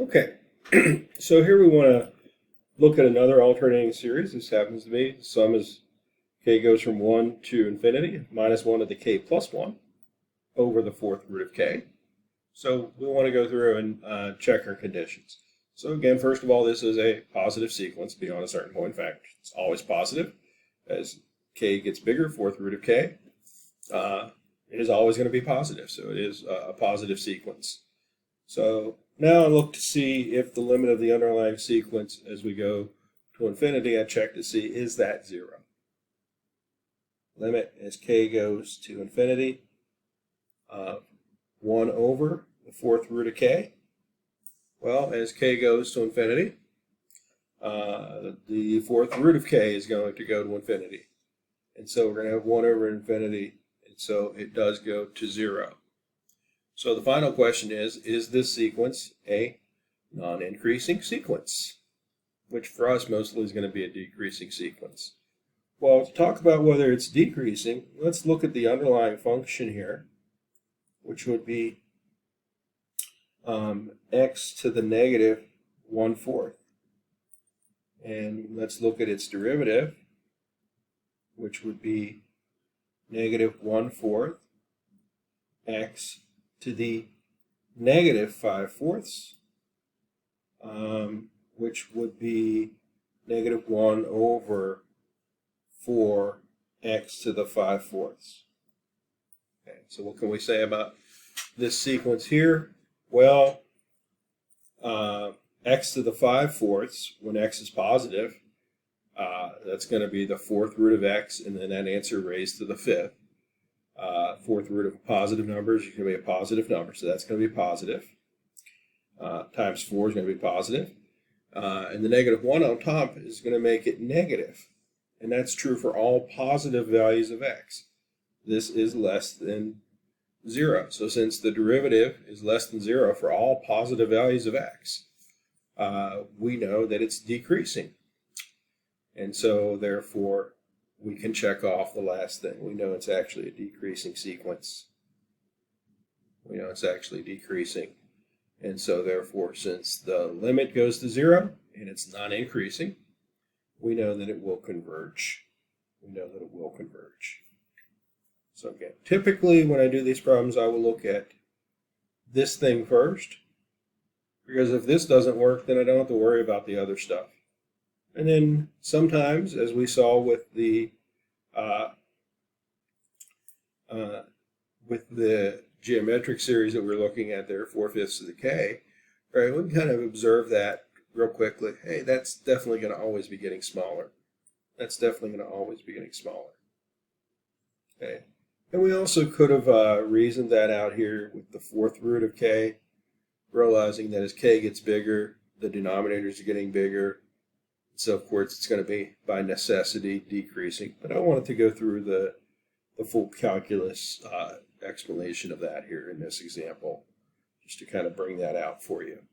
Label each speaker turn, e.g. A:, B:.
A: Okay, so here we want to look at another alternating series. This happens to be the sum is k goes from 1 to infinity, minus 1 to the k plus 1 over the fourth root of k. So we want to go through and check our conditions. So again, first of all, this is a positive sequence beyond a certain point. In fact, it's always positive. As k gets bigger, fourth root of k, it is always going to be positive. So it is a positive sequence. So now I look to see if the limit of the underlying sequence as we go to infinity, I check to see is that 0. Limit as k goes to infinity, 1 over the fourth root of k. Well, as k goes to infinity, the fourth root of k is going to go to infinity. And so we're going to have 1 over infinity, and so it does go to 0. So the final question is this sequence a non-increasing sequence? Which for us mostly is going to be a decreasing sequence. Well, to talk about whether it's decreasing, let's look at the underlying function here, which would be x to the negative 1/4. And let's look at its derivative, which would be negative 1/4 x to the negative 5/4, which would be negative 1 over 4x to the 5/4. Okay, so what can we say about this sequence here? Well, x to the 5/4, when x is positive, that's going to be the fourth root of x, and then that answer raised to the fifth. Fourth root of a positive number is going to be a positive number, so that's going to be positive. Times 4 is going to be positive. And the negative 1 on top is going to make it negative. And that's true for all positive values of x. This is less than 0. So since the derivative is less than 0 for all positive values of x, we know that it's decreasing. And so therefore, we can check off the last thing. We know it's actually a decreasing sequence. We know it's actually decreasing. And so therefore, since the limit goes to 0 and it's not increasing, we know that it will converge. We know that it will converge. So again, typically when I do these problems, I will look at this thing first, because if this doesn't work, then I don't have to worry about the other stuff. And then sometimes, as we saw with the geometric series that we're looking at there, 4/5 of the k, right, we can kind of observe that real quickly. Hey, that's definitely going to always be getting smaller. That's definitely going to always be getting smaller. Okay. And we also could have reasoned that out here with the fourth root of k, realizing that as k gets bigger, the denominators are getting bigger. So, of course, it's going to be, by necessity, decreasing. But I wanted to go through the full calculus explanation of that here in this example, just to kind of bring that out for you.